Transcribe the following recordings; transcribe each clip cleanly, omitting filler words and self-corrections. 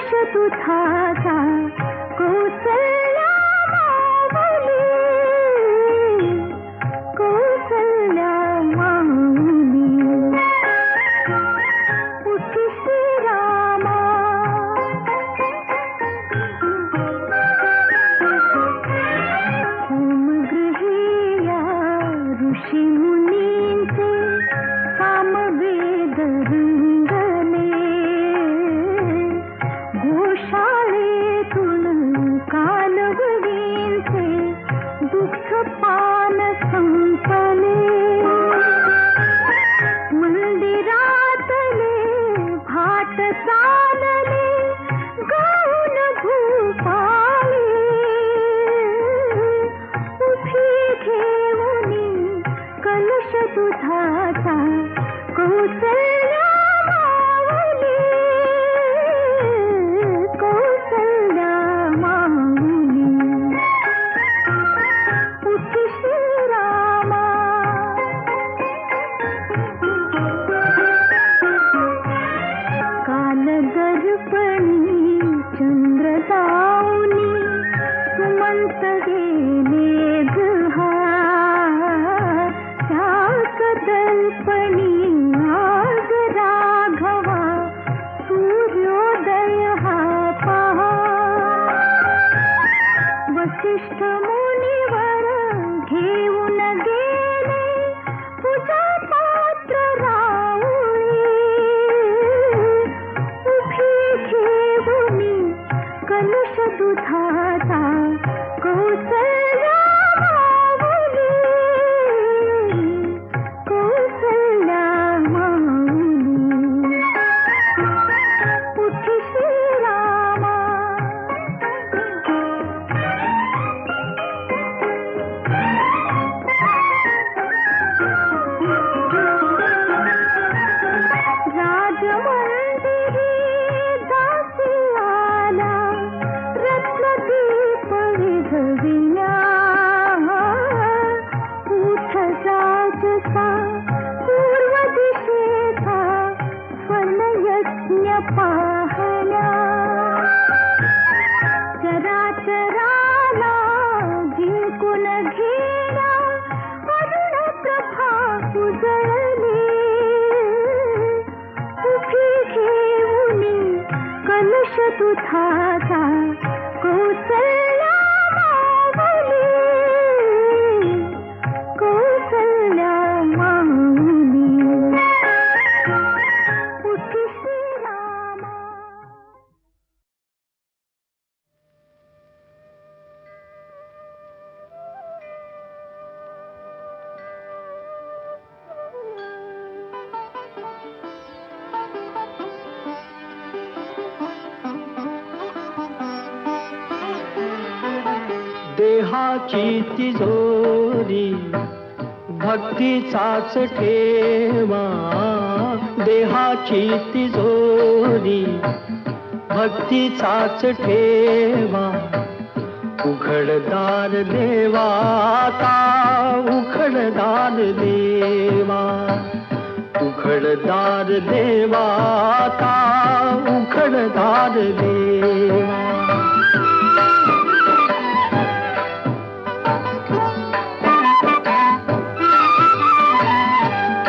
कलश दुधाचा कौसल्या माऊली, कौसल्या माऊली. उठी श्रीरामा होमगृहीया ऋषी मुनींचे सामवेद रंगले. गोशाळेतून कालवडींचे दुग्धपान संपले. मंदिरातले भाट चालले गाऊन भूपाळी. उभी घेऊनी कलश दुधाचा कौसल्या माऊली, कौसल्या माऊली. उठी श्रीरामा कालदर्पणी चंद्र जाऊनी सुमंत गेले गहार. त्या दर्पणी आज राघवा सूर्योदय हा पहा. वसिष्ठ मुनिवर घेऊन गेले पूजा पात्र राऊळी. उभी घेऊनी कलश दुधाचा कौसल्या माऊली, कौसल्या माऊली. उठी श्रीरामा राजमंदिरी दासी आला रत्नदीप विझविल्या. उठ राजसा पूर्व दिशेचा स्वर्णयज्ञ पाहल्या. चराचराला जिंकून घेण्या अरुण प्रभा उजळली. उभी घेऊनी कलश दुधाचा कौसल्या माऊली, कौसल्या माऊली. उठी श्रीरामा देहाची तिजोरी भक्तीचाच ठेवा. देहाची तिजोरी भक्तीचाच ठेवा. उघडदार देवा आता उघडदार देवा. उघडदार देवा आता उघडदार देवा.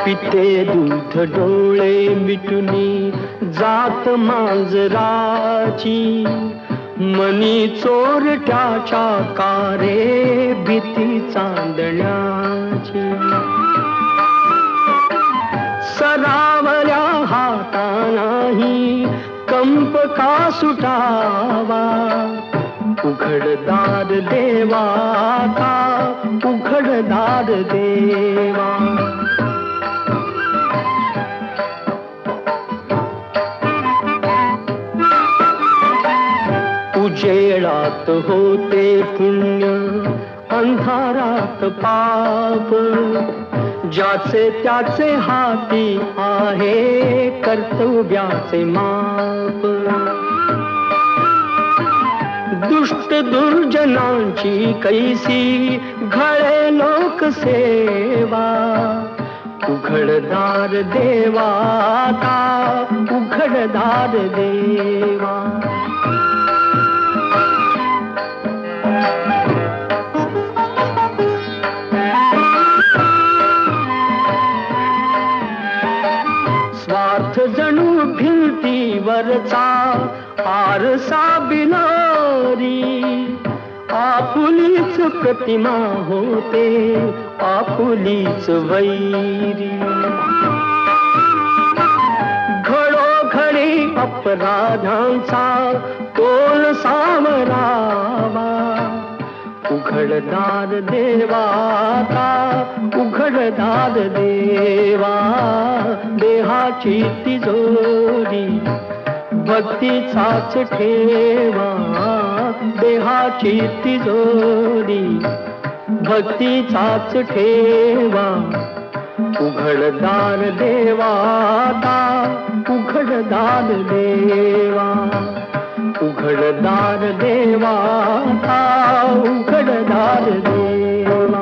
पिते दूध डोळे मिटुनी जात मांजराची. मनी चोरट्याच्या कारे भीती चांदण्याची. सरावल्या हातानाही कंप का सुटावा. उघडदार देवा का उघडदार देवा. उजेडात होते पुण्य अंधारात पाप. ज्याचे त्याचे हाती आहे कर्तव्याचे माप. दुष्ट दुर्जनांची कैसी घळे लोकसेवा. उघडदार देवा का उघडदार देवा. वरचा आरसा बिलारी, आपुलीच प्रतिमा होते आपुलीच वैरी. घडोघडी अपराधांचा तोल सावरावा, उघडदार देवाता उघडदार देवा. देहाची तिजोरी भक्तीचाच ठेवा, देहाची तिजोरी भक्तीचाच ठेवा. उघडदार देवाता उघडदार देवा, उघडदार देवाता उघडदार देवा.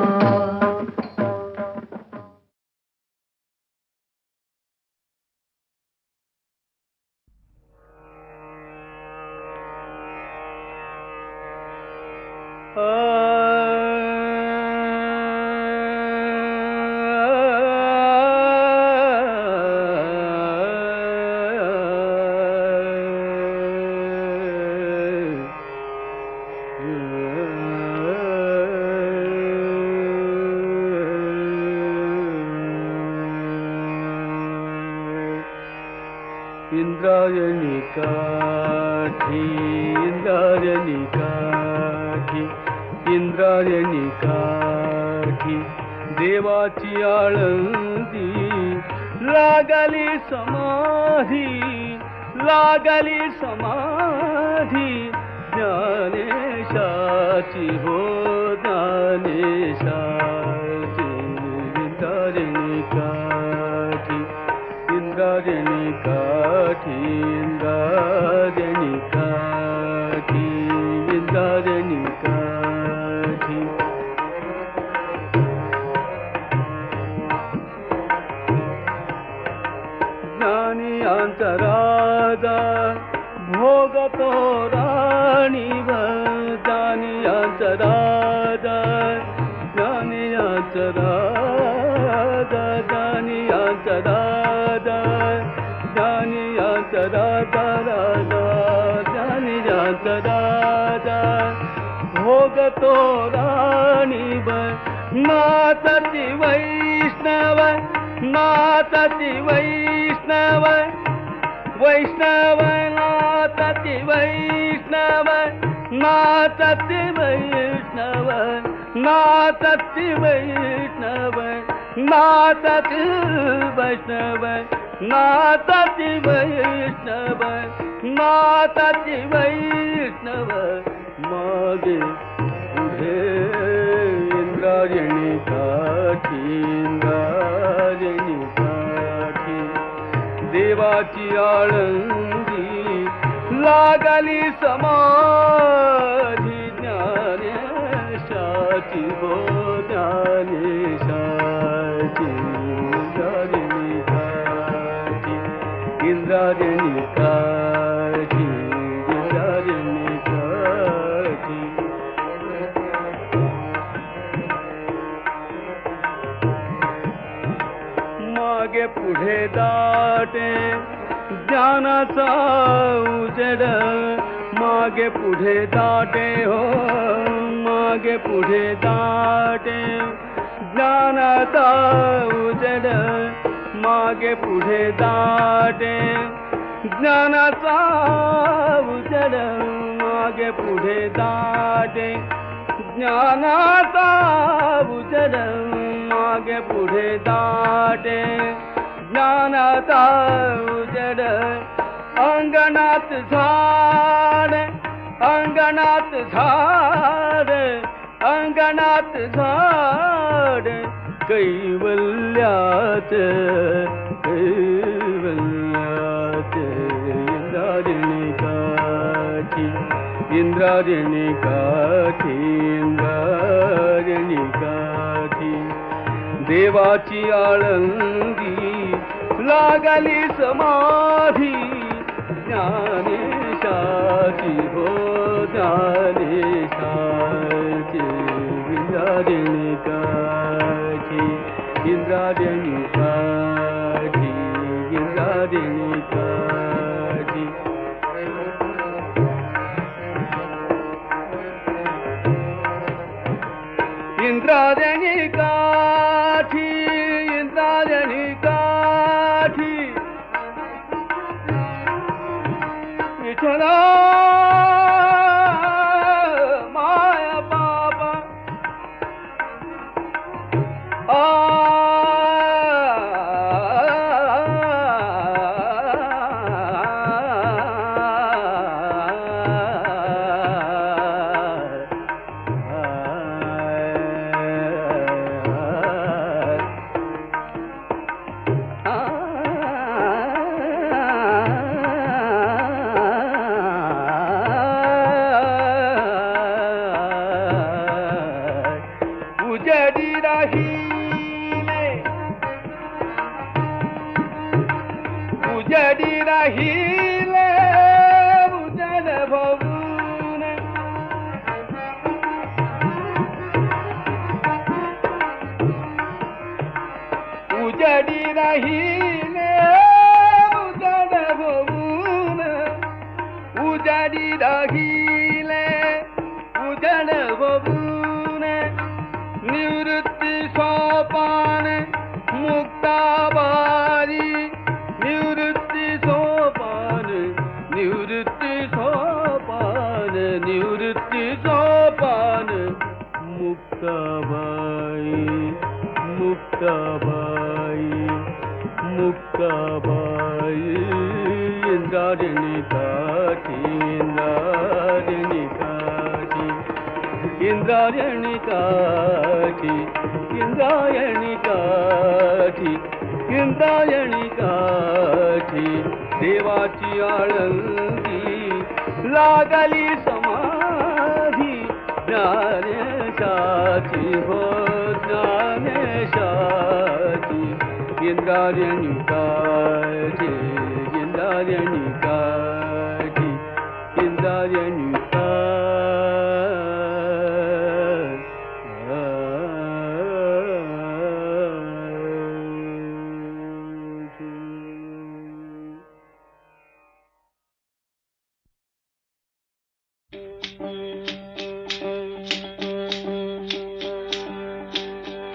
इंद्रायणी काठी, इंद्रायणी काठी, इंद्रायणी काठी, देवाची आळंदी लागली समाधी, लागली समाधी. ज्ञानेशाची हो ज्ञानेशाची. इंद्रायणी काठी, इंद्रायणी काठी, इंद्रायणी काठी, इंद्रायणी काठी. ज्ञानी अंतरादा भोगतो राणीव, ज्ञानी अंतरादा, ज्ञानी अंतरादा, ज्ञानी अंतरादा, ज्ञानी अंतरादा, ज्ञानी अंतरादा भोगतो राणीव. नातति वैष्णव, नातति वैष्णव, वैष्णव नातति वैष्णव, नातति वैष्णव, नातति वैष्णव, नातति वैष्णव, नातति वैष्णव, नातति वैष्णव. मागे पुढे इंद्रायणी काठी, इंद्रायणी काठी, देवाची आळंदी लागली समाधी. ज्ञानेशाची हो ज्ञानेशाची. इंद्रायणी काठी, इंद्रायणी काठी, इंद्रायणी काठी. मागे पुढे दाटे ज्ञानाचा उजेड, मागे पुढे दाटे हो, मागे पुढे दाटे ज्ञानाचा उजेड, मागे पुढे दाटे ज्ञानाचा उजेड, मागे पुढे दाटे ज्ञानाचा उजेड, मागे पुढे दाटे ज्ञानाचा उजेड. अंगणात झाड, अंगणात झाड, अंगणात झाड, कैवल्यात कैवल्यात. इंद्रायणी काठी, इंद्रायणी काठी, इंद्रायणी काठी, देवाची आळंदी लागली समाधी. ज्ञानेशाची हो ज्ञानेशाची. इंद्रायणी काठी, इंद्रायणी काठी, इंद्रायणी काठी. इंद्रायणी काठी इंद्रायणी काठी विठ्ठला माया बाबा उजड़ी रहीले उजड़ भवन उजड़ी रहीले उजड़ भवन उजड़ी रहीले उजड़ भवन निवृत्ति सोपान मुक्ताबारी निवृत्ति सोपान निवृत्ति सोपान निवृत्ति सोपान मुक्ताबाई मुक्ताबाई मुक्ताबाई इंद्रायणी काठी इंद्रायणी काठी इंद्रायणी काठी इंद्रायणी काठी इंद्रायणी काठी देवाची आळंदी लागली समाधी ज्ञानेशाची हो ज्ञानेशाची इंद्रायणी काठी इंद्रायणी काठी इंद्रायणी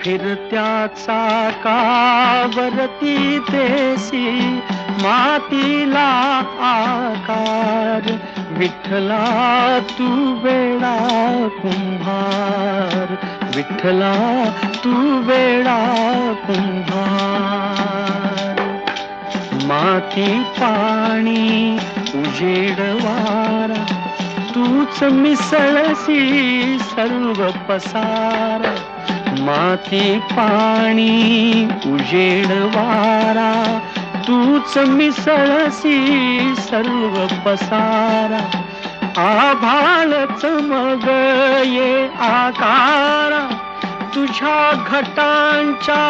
फिरत्याचा कावरती देसी मातीला आकार विठ्ठला तू वेडा कुंभार विठ्ठला तू वेडा कुंभार माती पाणी उजेड वारा तूच मिसळसी सर्व पसार माती पाणी उजेड वारा तूच मिसळसी सर्व पसारा आभाळ चमग ये आकारा तुझ्या घटांच्या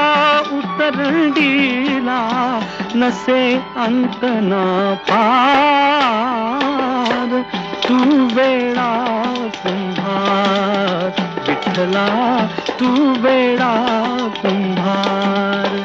उतरंडीला नसे अंत न पार तू वेडा कुंभार विठ्ठला तू वेडा कुंभार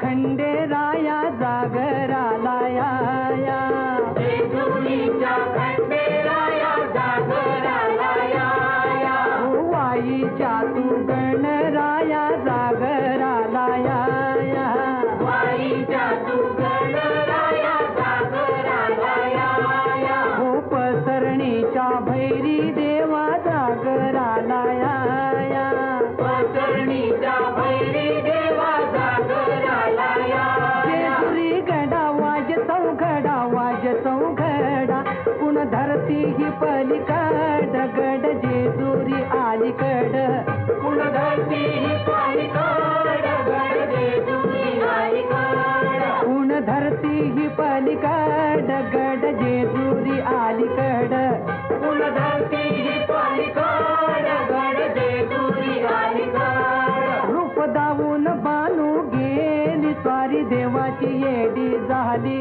खंडेराया जागराला या जेजुरीच्या खंडेराया जागराला या वाईच्या तू गणराया जागराला या वाईच्या तू गणराया जागराला या हो पसरणीच्या भैरी देवा जागराला या पसरणीच्या भैरी देवा चौघडा पुन धरती ही पलीकड गड जेजुरी आलीकड पुन धरती ही पलीकड गड जेजुरी आलीकड अलीकड पुन धरती ही पलीकड गड जेजुरी अलीकड रूप दावून बानू गेली स्वारी देवाची येडी झाली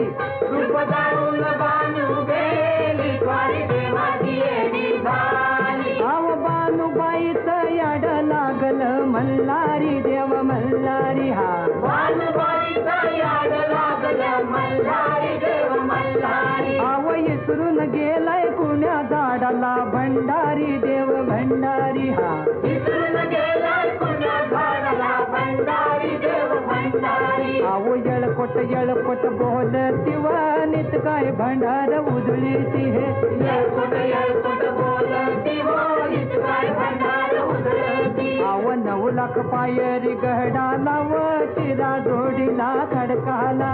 रूप दारून बानू गेली स्वारी देवाची येडी झाली आव बानूबाईच याड लागल मल्हारी देव मल्हारी हा बानूबाईचा याड लागलं मल्हारी देव मल्हारी आव इसरून गेलाय कुण्या झाडाला भंडारी देव भंडारी हा विसरून गेलाय पुण्या झाडाला भंडारी देव भंडारी आव येळपट बोलती वाणीत काय भंडार उधळीती हे येळकोट बोलती हो काय भंडार उधळती आव 9 लाख पायरी गहडाला व चिरा जोडीला खडकाला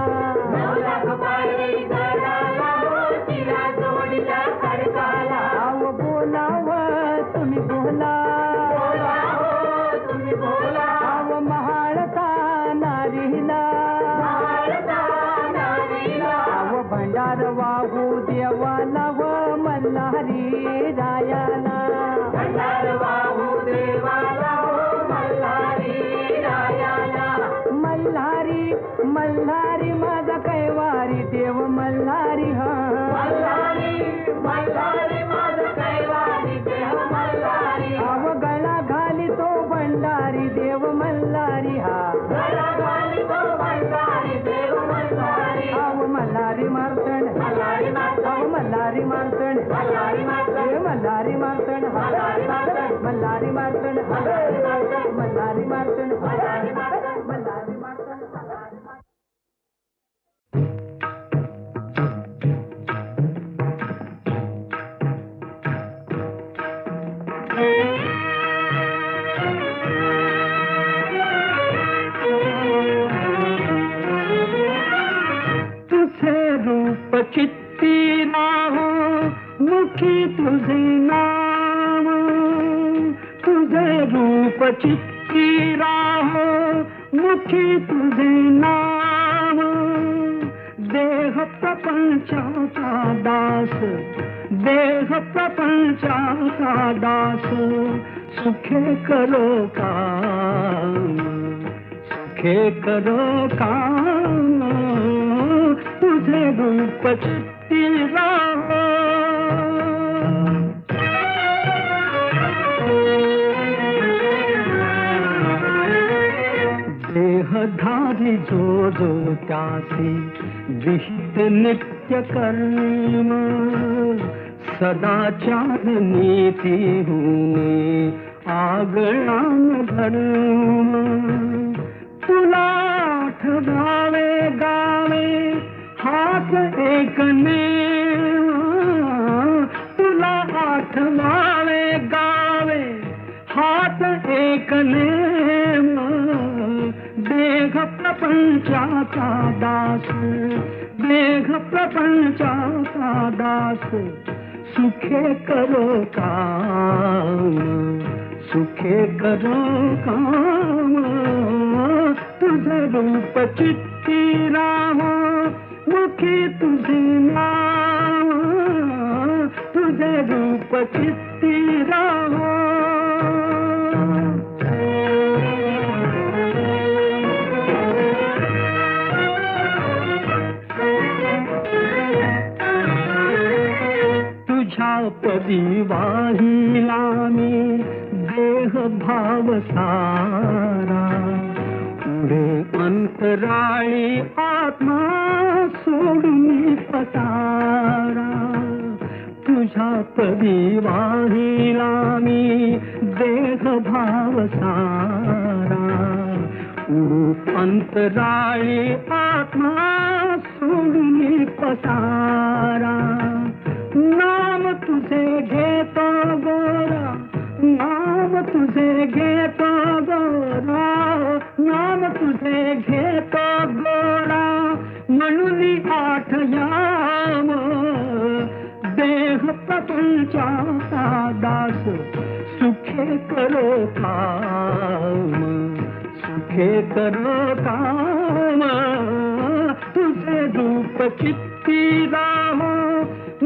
9 लाख पायरी गडाला हो तिला जोडीला खडकाला आव बोलाव तुम्ही बोला बोला हो तुम्ही बोला आव महाळता नारीला भारता नारीला आव भंडार वाहू देवाला व मल्हारी रायाला भंडार वाहू देवाला हो मल्हारी रायाला मल्हारी मल्हारी माझा कैवारी देव मल्हारी हा मल्हारी मल्हारी माझं कैवारी देव मल्हारी आव गळा घाली तो भंडारी देव मल्हारी हा गळा घाली तो मल्हारी देव मल्हारी आव मल्हारी मारतण मल्हारी माता आव मल्हारी मारतण मल्हारी माता ए मल्हारी मारतण मल्हारी माता मल्हारी मारतण मल्हारी माता मल्हारी मारतण मल्हारी माता मल्हारी मारतण तुझे रूप चित्ती राहो मुखी तुझे नाम तुझे रूप चित्ती राहो मुखी तुझे नाम देह प्रपंचाचा दास देह प्रपंचाचा दास सुखे करो काम सुखे करो काम तुझे रूप चित्ती राहो देहधारी जो जो त्यासी विहित नित्य कर्म सदाचार नीती होणे आगळान धर्म तुला आठवावे गावे हात एकने तुला आठवावे गावे हात एकने देह प्रपंचाचा दास देह प्रपंचाचा दास सुखे करो काम सुखे करो काम तुझे रूप चित्ती राहो मुखी तुझे नाम तुझे रूप चित्ती राहो तुझ्या पदी वाहिला मी देह भाव सारा पुढे अंतराळी आत्मा सोडून पसारा तुझ्या पदी वाहिला मी देह भाव सारा पुढे अंतराळी आत्मा सोडून पसारा नाम तुझे घेतो गोरा नाम तुझे घेतो गोरा नाम तुझे घेतो गोरा म्हणून आठयाम देह प्रपंचाचा दास सुखे करो काम सुखे करो काम तुझे रूप चित्ती राहो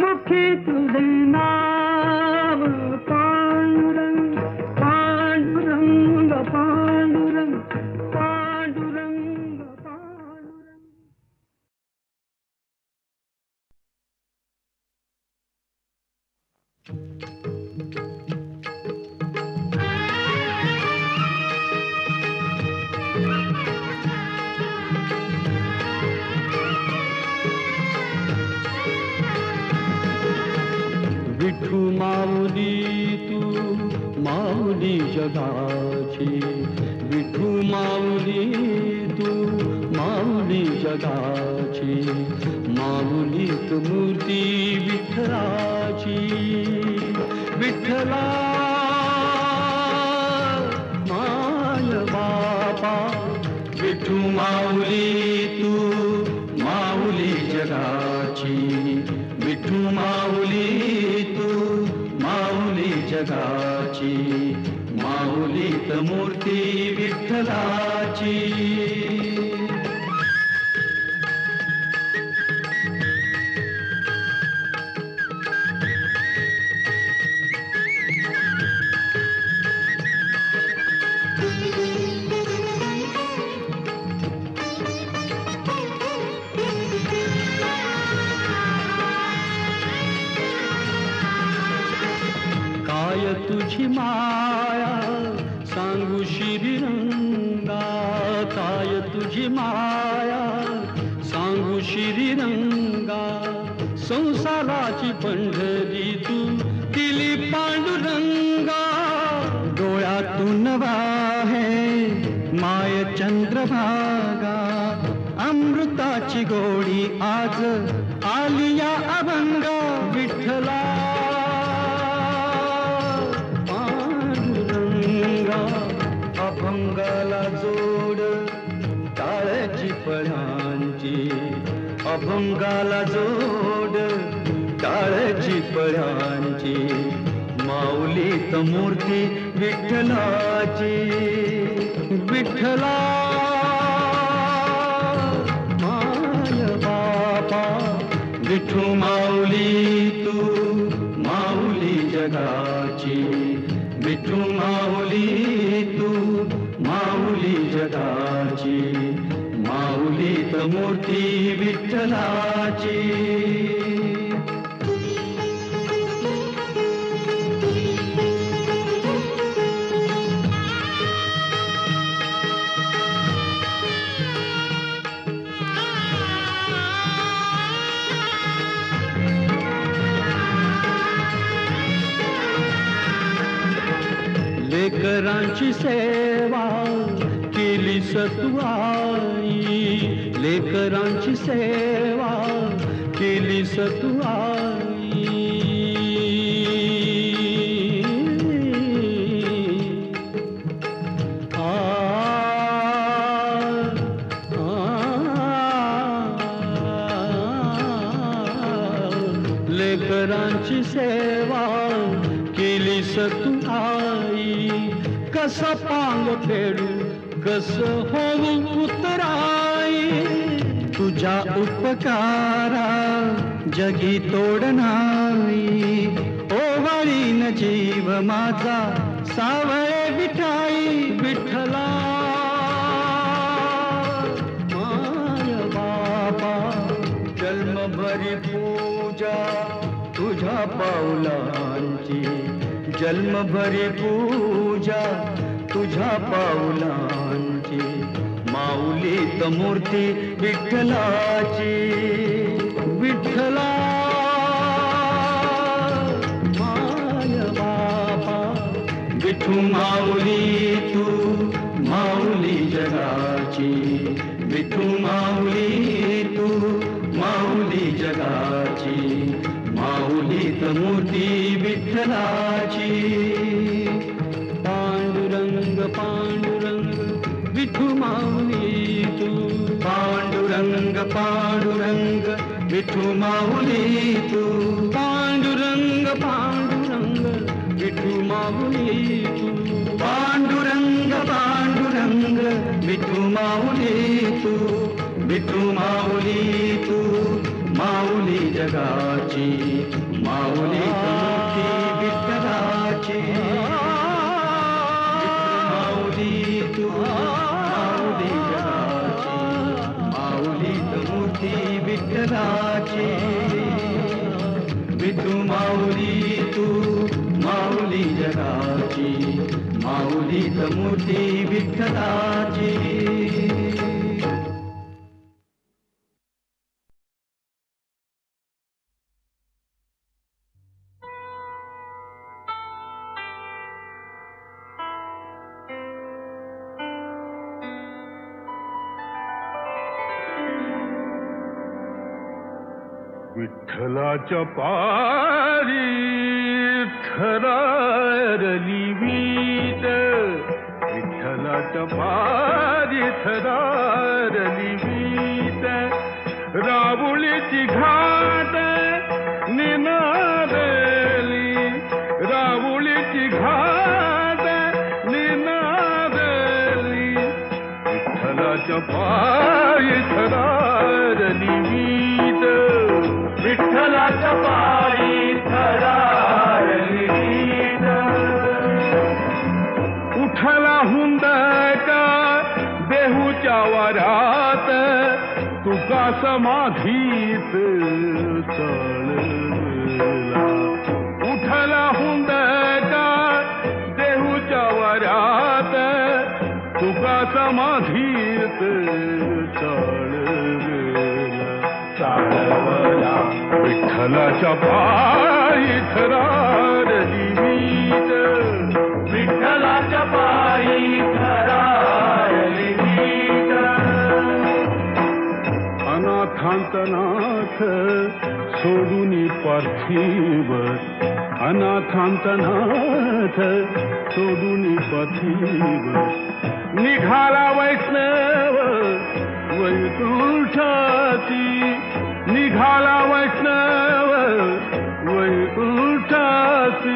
मुख राखे तुझे नाव पांडुरंग पांडुरंग पांडुरंग पांडुरंग पांडुरंग. विठू माऊली तू माऊली जगाची, विठू माऊली तू माऊली जगाची, माऊलीत मूर्ती विठ्ठलाची. विठ्ठला माय बापा, विठू माऊली तू माऊली जगाची, विठू माऊली तू माऊली जगाची, माऊलीत मूर्ती विठ्ठलाची. काय तुझी माया सांगू श्रीरंगा, काय तुझी माया सांगू श्रीरंगा, संसाराची पंढरी तू दिली पांडुरंगा. डोळ्यातून वाहे माय चंद्रभागा, अमृताची गोडी आज आली या अभंगा. विठ्ठला अभंगाला जोड टाळ्याची पळ्यांची, अभंगाला जोड टाळ्याची पळ्यांची, माऊलीत मूर्ती विठ्ठलाची. विठ्ठला माय बापा, विठू माऊली तू माऊली जगाची, विठू माऊली तू माऊली जगाची, माऊलीत मूर्ती विठ्ठलाची. लेकरांची सेवा केली सतुआई, लेकरांची सेवा केली सतुआई. लेकरांची सेवा केली सतुआई. कसा पांग फेडू कस होऊ उतराई, तुझ्या उपकारा जगी तोड नाही. ओवाळीन जीव माझा सावळे विठाई. विठ्ठला माय बापा, जन्मभरी पूजा तुझ्या पाऊलांची, जन्मभरी पूजा तुझ्या पाऊलांची, माऊलीत मूर्ती विठ्ठलाची. विठ्ठला माय बापा, विठू माऊली तू माऊली जगाची, विठू माऊली तू माऊली जगाची, माऊलीत मूर्ती विठ्ठलाची. पांडुरंग पांडुरंग विठू माऊली तू, पांडुरंग पांडुरंग विठू माऊली तू, पांडुरंग पांडुरंग विठू माऊली तू, पांडुरंग पांडुरंग विठू माऊली तू, विठू माऊली तू माऊली जगाची, माऊली मूर्ती विठ्ठलाची माऊली तू माऊली जगाची माऊली मूर्ती विठ्ठलाची विठू माऊली तू माऊली जगाची माऊली मूर्ती विठ्ठलाची विठ्ठलाच्या पारी थरारली वीट विठ्ठलाच्या पारी थरारली वीट राबुळीची घाट निनादली राबुळीची घाट निनादली विठ्ठलाच्या पारी थरारली वीट विठ्ठलाच्या पायी थरारली वीट उठला हुंदका देहूच्या वरात तुका समाधीत चळला उठला हुंदका देहूच्या वरात तुका समाधीत चळला विठ्ठलाच्या पायी थरारली वीट विठ्ठलाच्या पायी थरारली वीट अनाथांतनाथ सोडून पार्थिव अनाथांतनाथ सोडून पार्थिव निघाला वैष्णव वैकुंठाची निघाला वैष्णव वैकुंठाची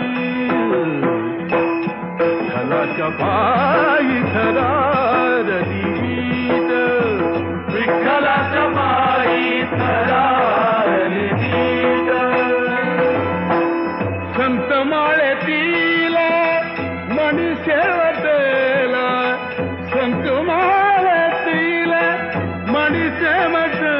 विठ्ठलाच्या पायी थरारली वीट विठ्ठलाच्या पायी थरारली वीट संत माळेतील मणी शेवटला संत माळेतील मणी शेवटला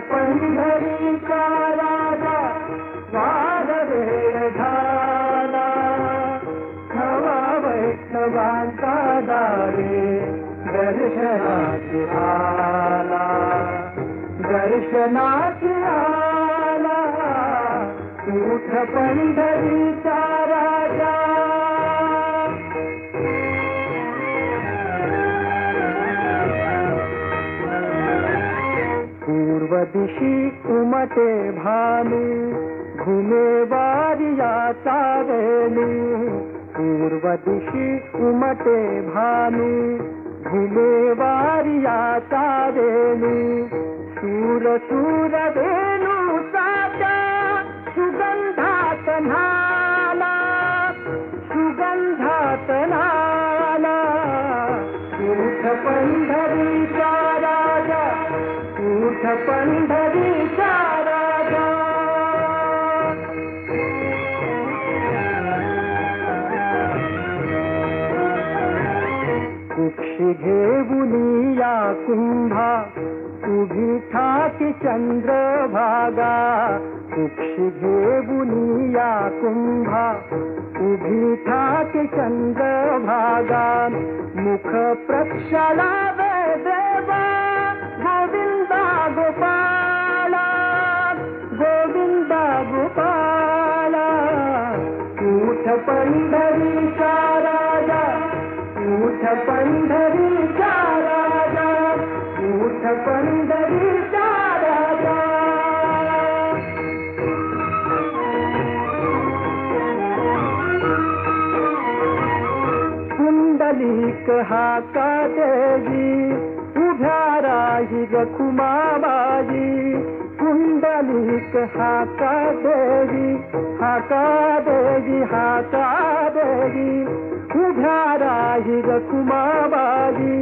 पंढरीचा राजा वार वेळ झाला खवा वैष्णवांचा दारे दर्शनाची आला दर्शनाची आला उठ पंढरीचा राजा पूर्व दिशी उमटे भानु घुमे वारियाचा वेणी पूर्व दिशी उमटे भानु घुमेवारियाचा वेणू सूर सूर वेणू साचा सुगंधात नाला उठ पंढरीचा राजा उठ पंढरीचा राजा कुक्षी घेऊनिया कुंभा उभी ठाकी चंद्रभागा कुक्षी घेऊनिया कुंभा उभी ठाकी चंद्रभागा मुख प्रक्षाला देवा गोविंदा गोपाला गोविंदा गोपाला उठ पंढरीचा राजा उठ पंढरीचा राजा उठ पंढरीचा राजा कुंडलिक हाका देवी उभ्या राही रखुमाबाई कुंडलिक हाका देवी हाका देवी हाका देवी उभ्या राही रखुमाबाई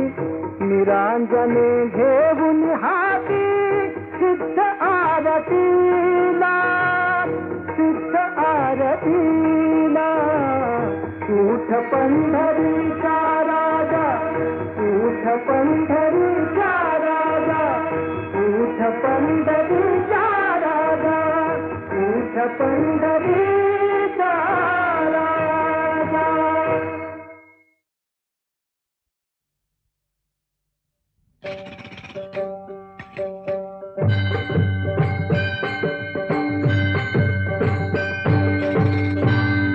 निरांजने घेऊन हाती सिद्ध आरतीला उठ पंढरीचा राजा उठ पंढरीचा राजा उठ पंढरीचा राजा उठ पंढरीचा राजा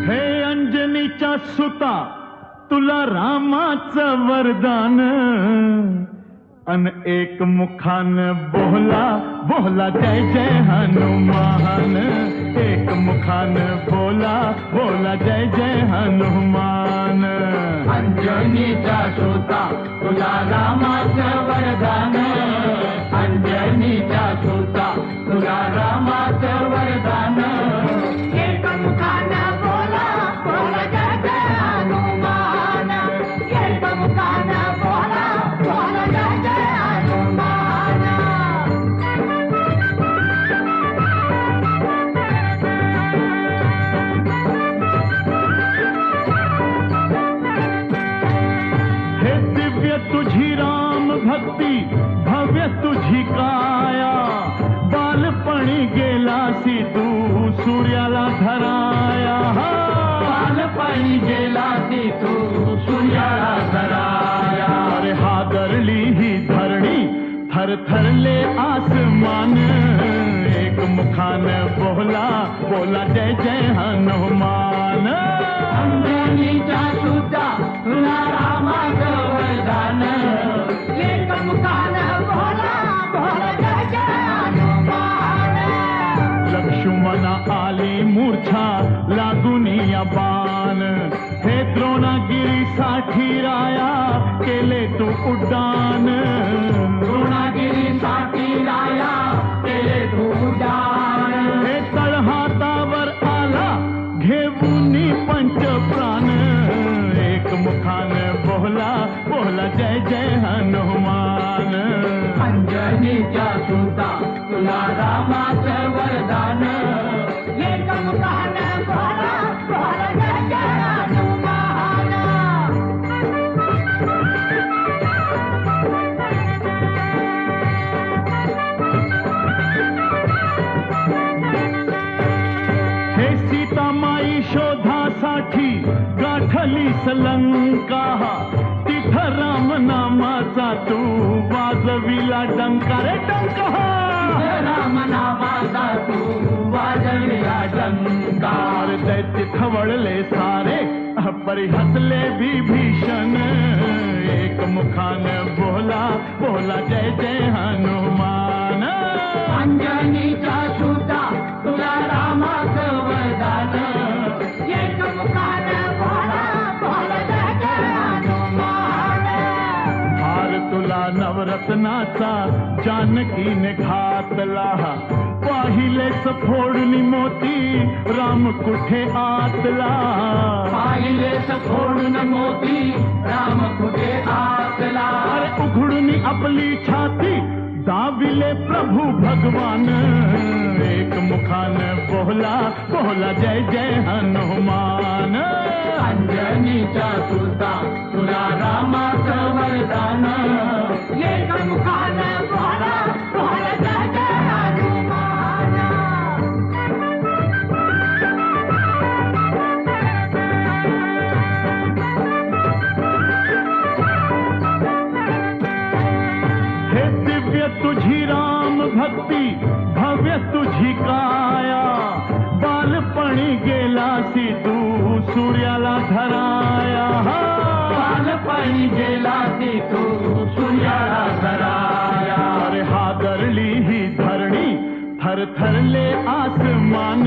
हे अंजनीच्या सुता तुला रामाचं वरदान अन एक मुखान बोला बोला जय जय हनुमान एक मुखान बोला बोला जय जय हनुमान अंजनीचा सुता तुला रामाचं वरदान अंजनीचा सुता तुला रामाचं वरदान एक मुखानं बोला बोला जय जय हनुमान एक मुखानं बोला बोला जय जय हनुमान हे दिव्य तुझी राम भक्ती भव्य तुझी काया बालपणी गेलासी तू सूर्याला धराया बालपणी गेलासी तू सूर्याला धराया अरे हादरली ही धरणी थरथरले आसमान एक मुखान बोला बोला जय जय हनुमान अंजनीचा सुता तुला रामाचं वरदान एक मुखानं बोला बोला जय जय हनुमान लक्ष्मणा आली मूर्छा लागुनी या बाण हे द्रोणागिरीसाठी राया केले तू उड्डाण द्रोणागिरीसाठी राया केले तू उड्डाण हे तळहातावर आला घेऊनी पंचप्राण एक मुखान बोला बोला जय जय हनुमान अंजनीचा सुता तुला रामाचं वरदान एक मुखानं बोला बोला जय जय हनुमान हे सीतामाई शोधासाठी गाठली लंका तिथं राम नामाचा तू वाजविला डंका रे डंका राम नामाचा तू वाजविला डंका दैत्य खवळले सारे परी हसले विभीषण एक मुखान बोला बोला जय जय हनुमान अंजनीचा सुता तुला रामाचं वरदान एक मुखानं बोला बोला जय जय हनुमान रत्नाचा जानकीने घातला पाहिले सफोडणी मोती राम कुठे आतला पाहिले सफोडून मोती राम कुठे आतला अरे उघडून आपली छाती दाविले प्रभू भगवान एक मुखान बोला बोला जय जय हनुमान अंजनीचा सुता तुला रामाचं वरदान एक मुखान बोला बोला जय जय हनुमान हे दिव्य तुझी राम भक्ती भव्य तुझी काया बालपणी गेलासी तू सूर्याला धराया बालपणी गेला ती तू सूर्याला धराया अरे हादरली ही धरणी थरथरले आसमान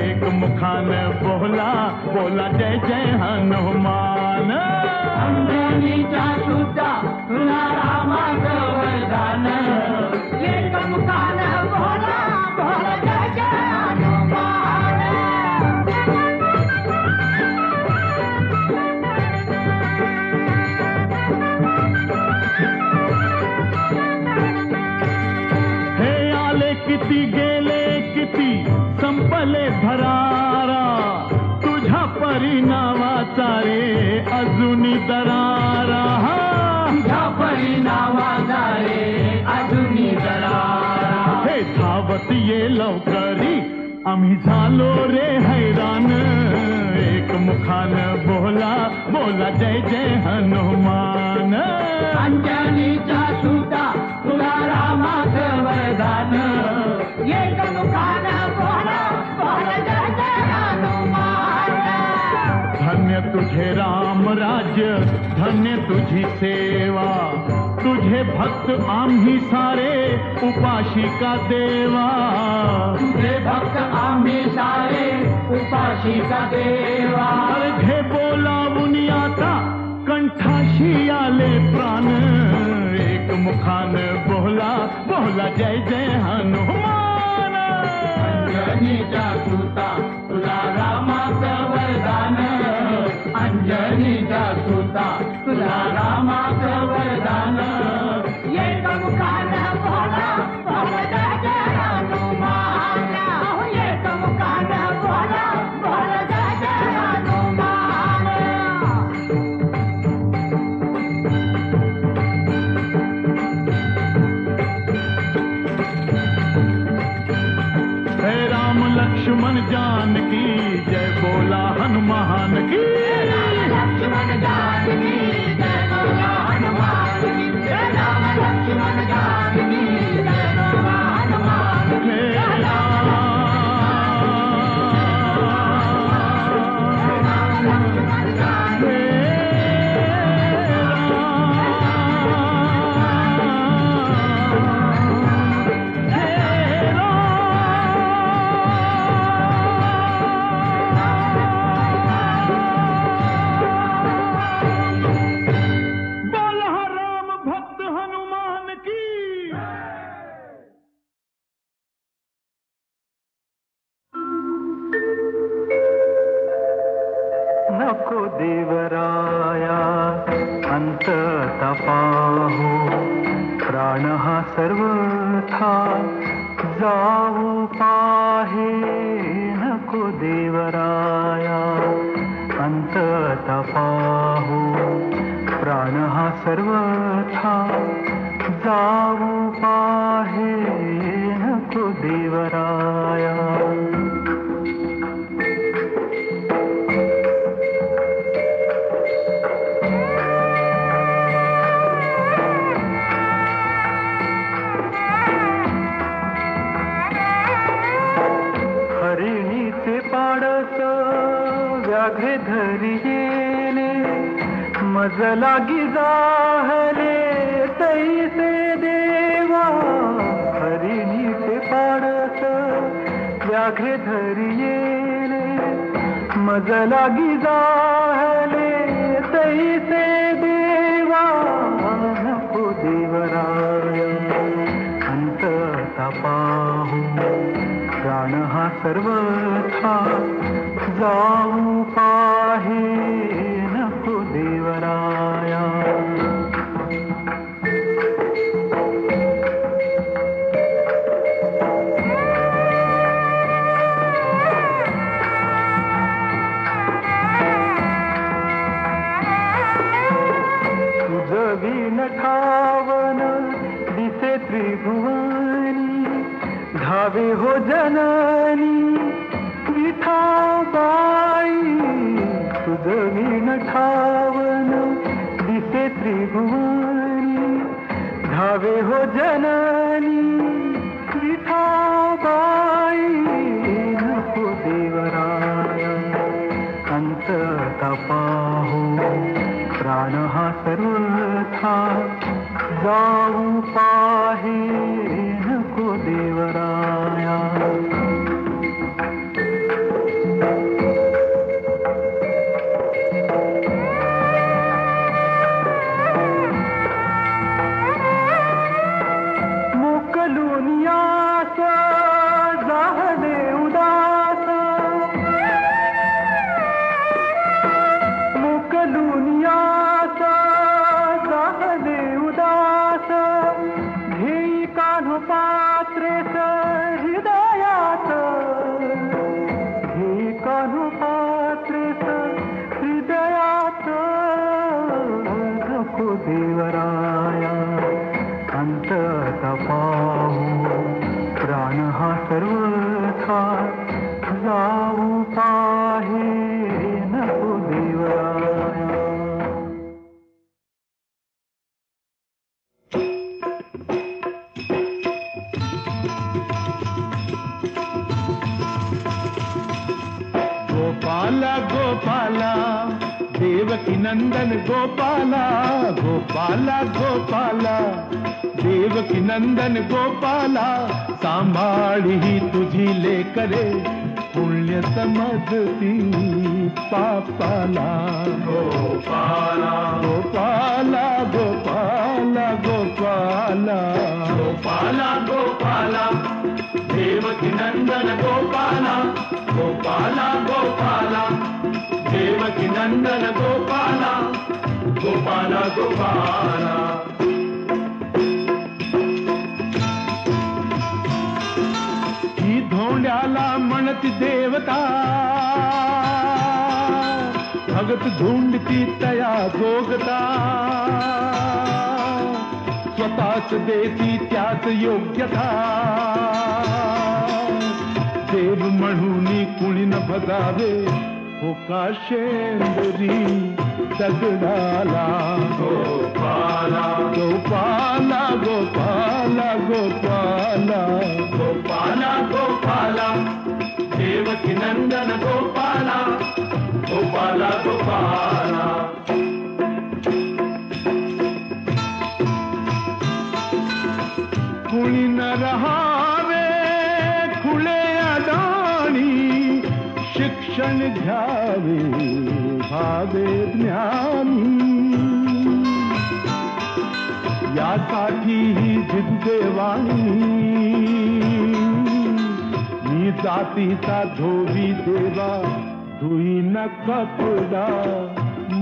एक मुखान बोला बोला जय जय हनुमान अंजनीचा सुता तुला रामाचं वरदान एक मुखान बोला बोला जय जय हनुमान हे आले किती गेले किती संपले भरारा तुझ्या परिणामाचा रे अजूनी दरारा तुझ्या परिणामाचा रे अजूनी दरारा हे धावत ये लवकरी आम्ही झालो रे हैरान एक मुखान बोला बोला जय जय हनुमान अंजनीचा सुता तुला रामाचं वरदान एक मुखान बोला बोला जय जय हनुमान धन्य तुझे राम राज्य धन्य तुझी सेवा तुझे भक्त आम्ही सारे उपाशिका देवा तुझे भक्त आम्ही सारे उपाशिका देवा घे बोलावून आता कंठाशी आले प्राण एक मुखान बोला बोला जय जय हनुमान अंजनीचा सुता तुला रामाचं वरदान अंजनीचा सुता तुला रामाचं वरदान एक मुखान बोला बोला जय जय हनुमान एक मुखान बोला बोला जय जय हनुमान हे राम लक्ष्मण जानकी जय बोला हनुमान की लक्ष्मण जानकी जय बोला हनुमान की जय राम लक्ष्मण जानकी जय बोला हनुमान की हे जय राम लक्ष्मण जानकी बोला राम भक्त हनुमान की नको देवराया अंत तपाहू प्राण हा सर्वथा जाऊ पाहे नको देवराया अंत तपाहू प्राण हा सर्वथा जाऊ पाहे नको देवराया हरिणीचे पाडस व्याघ्रे धरी येले मज लागी जाहले तैसे देवा हरिणीचे पाडस व्याघ्रे धरी येले मज लागी जाहले तैसे देवा नको देवरा पाहू प्राण हा सर्वथा जाऊ पाहे नको देवराया. तुझवीन ठावन दिसे त्रिभुवनी धावे हो जननी विठाबाई. तुझवीन ठावन दिसे त्रिभुवनी धावे हो जननी विठाबाई नको देवराया. अंत तपाहो प्राण हा सर्वथा जाऊ पाहे नको देवराया. मोकलुनियास जाहले उदास मोकलुनियास जाहले उदास घेई कान्हो पात्रेस हृदयात घेई कान्हो पात्रेस हृदयात नको देवराया. अंत तपाहू प्राण हा सर्वथा जाऊ पाहे नको देवराया. गोपाला गोपाला देवकी नंदन गोपाला गोपाला गोपाला देवकी नंदन गोपाला सांभाळी ही तुझी लेकरे पुण्य समजती पापाला. गोपाला गोपाला गोपाला गोपाला गोपाला गोपाला देवकी नंदन गोपाला गोपाला गोपाला देवकी नंदन गोपाला गोपाला गोपाला. ही धोंड्याला म्हणती देवता भगत झुंडती तया जोगता स्वतःच देती त्याच योग्यता. देव म्हणून कुणी न भगावे हो का शेंदरी दगडाला. गोपाला गोपाला गोपाला गोपाला गोपाला गोपाला देवकी नंदन गोपाला गोपाला गोपाला. कुणी न रहावे खुले अडाणी शिक्षण घ्यावे भावे ज्ञानी. यासाठी ही जिद्देवाणी मी जातीचा धोबी देवा धुई न कपडा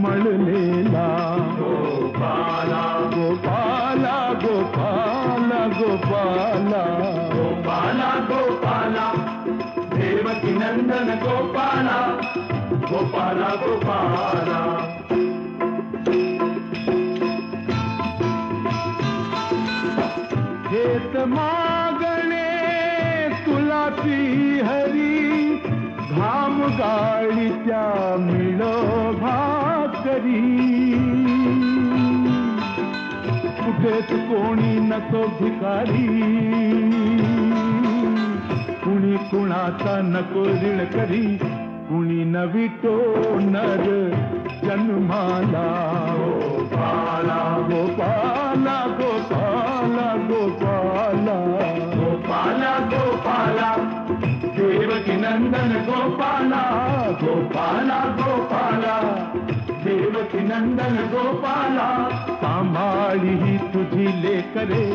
मळलेला. गोपाला गोपाला गोपाला गोपाला गोपाला गोपाला देवकी नंदन गोपाला गोपाला गोपाला. हेत मागणे तुला ती हरी घाम गाळी त्या मिळ भाकरी. कुठेच कोणी नको भिकारी कुणी कुणाचा नको ऋण करी कुणी न विटो नर जन्माला. गोपाला गोपाला गोपाला गोपाला गोपाला गोपाला देवकी नंदन गोपाला गोपाला गोपाला देवकी नंदन गोपाला. सांभाळी ही तुझी लेकरे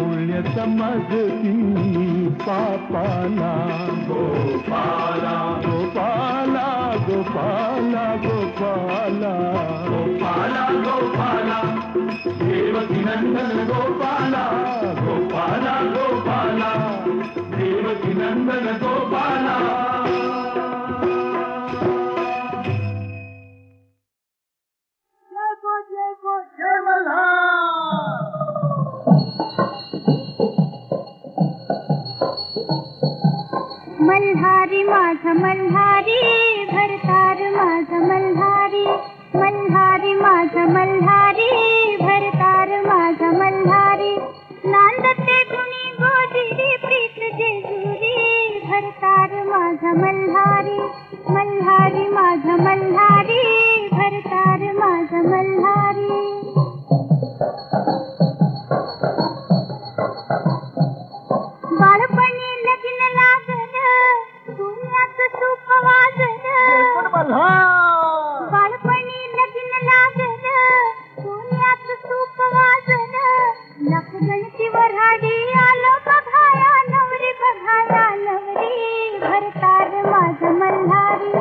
पुण्य समजती पापाला गोपाला गोपाला गोपाला गोपाला गोपाला गोपाला देवकी नंदन गोपाला गोपाला गोपाला देवकी नंदन गोपाला जय मल्हार मल्हारी माझा मल्हारी भरतार माझा मल्हारी मल्हारी माझा मल्हारी भरतार माझा मल्हारी नांदते कुणी गोजिरी प्रीत जेजुरी भरतार माझा मल्हारी मल्हारी माझा मल्हारी भरतार माझा मल्हारी बाळपणी लगीन लागल पुण्यात सूप वाजल बाळपणी लगीन लागल पुण्यात सूप वाजल लख गणती वऱ्हाडी आलो बघाया नवरी बघाया नवरी भरतार माझा मल्हारी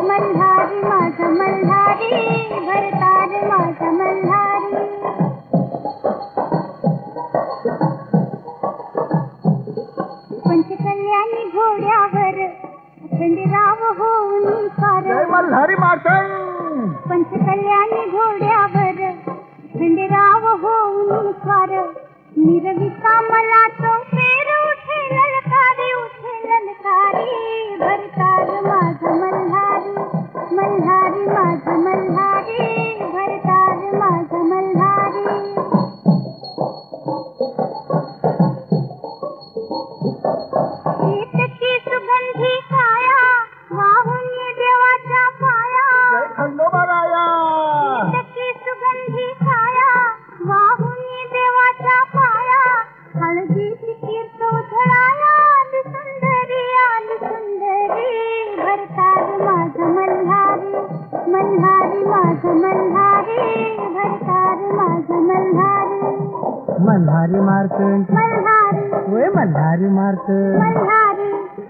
मल्हारी माझा मल्हारी भरतार माझा मल्हारी पंचकल्याणी घोड्यावर खंडेराव होऊन पार मल्हारी मार्तंड पंचकल्याणी घोड्यावर खंडेराव होऊन पार निरविता मला तो पेर उठे ललकारी भरतार माझा मल्हारी मल्हारी माझा मल्हारी भरतार माझा मल्हारी की सुगंधी काया वाहून देवाच्या पाया खंडोबाराया की सुगंधी काया वाहून देवाच्या पाया हळदीची कीर्त उधळाया आली सुंदरी भरतार माझा मल्हारी मल्हारी माझा मल्हारी भरतार माझा मल्हारी मल्हारी मार्तंड मल्हारी होय मल्हारी मार्तंड मल्हारी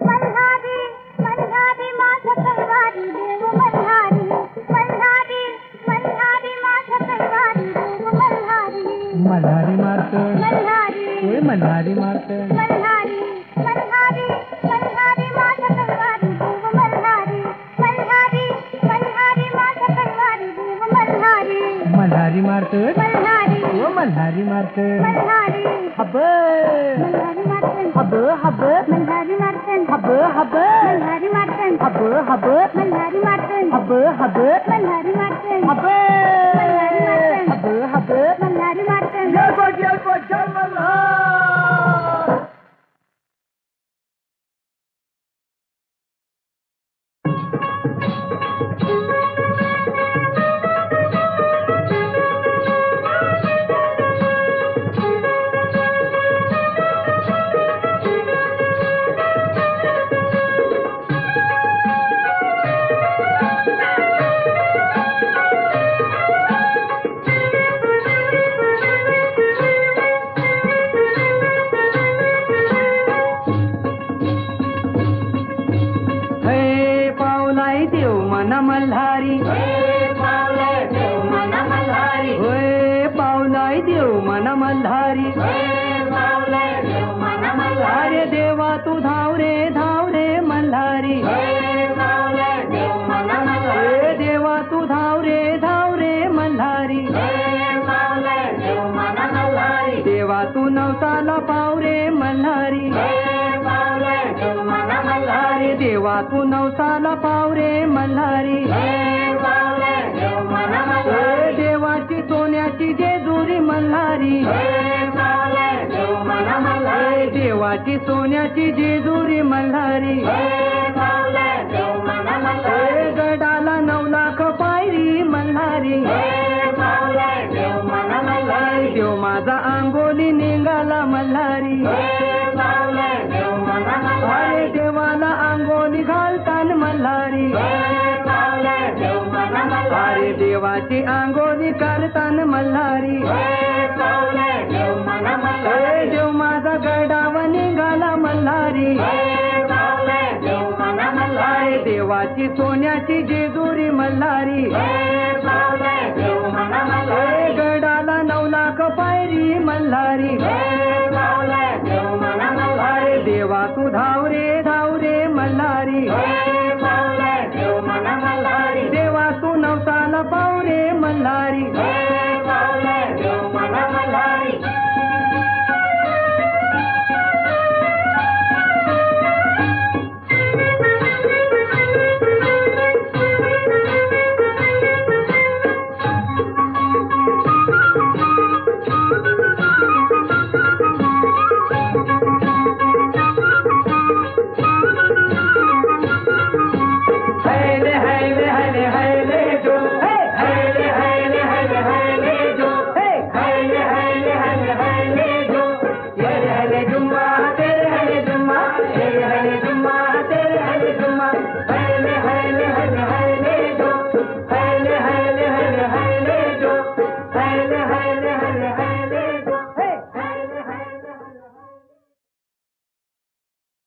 मल्हारी मल्हारी माझा कैवारी देव मल्हारी मल्हारी मल्हारी माझा कैवारी देव मल्हारी मल्हारी मार्तंड मल्हारी होय मल्हारी मार्तंड मल्हारी मल्हारी मल्हारी माझा कैवारी देव मल्हारी मल्हारी मल्हारी माझा कैवारी देव मल्हारी मल्हारी मार्तंड मल्हारी हो मल्हारी मार्तंड मल्हारी हब मल्हारी मार्तंड हब हब मल्हारी मार्तंड हब हब मल्हारी मार्तंड हब हब मल्हारी मार्तंड हब हब मल्हारी मार्तंड हब हब हब मल्हारी मार्तंड जय मल्हार मल्हारी पावलाय देव मन मल्हारी होय पावलाय देव मन मल्हारी पावलाय देव मन मल्हारी अरे देवा तू धाव रे मल्हारी पावलाय देव मन मल्हारी ए देवा तू धाव रे मल्हारी पावलाय देव मन मल्हारी देवा तू नवसाला पाव रे मल्हारी पावलाय देव मन मल्हारी देवा तू नवसाला पाव रे मल्हारी पावलाय देव मन मल्हारी देवाची सोन्याची जेजुरी मल्हारी पावलाय देव मन मल्हारी देवाची सोन्याची जेजुरी मल्हारी पावलाय देव मन मल्हारी गडाला 9 लाख पायरी मल्हारी पावलाय देव मन मल्हारी देव माझा अंगोली निघाला मल्हारी पावलाय देव मन मल्हारी अरे देवाला अंगोली घालतान मल्हारी पावलाय देव मन मल्हारी अरे देवाची अंगोली करतान मल्हारी पावलाय देव मन मल्हारी देव मल्हारी अरे देवाची सोन्याची जेजुरी मल्हारी गडाला 9 लाख पायरी मल्हारी अरे देवा तू धाव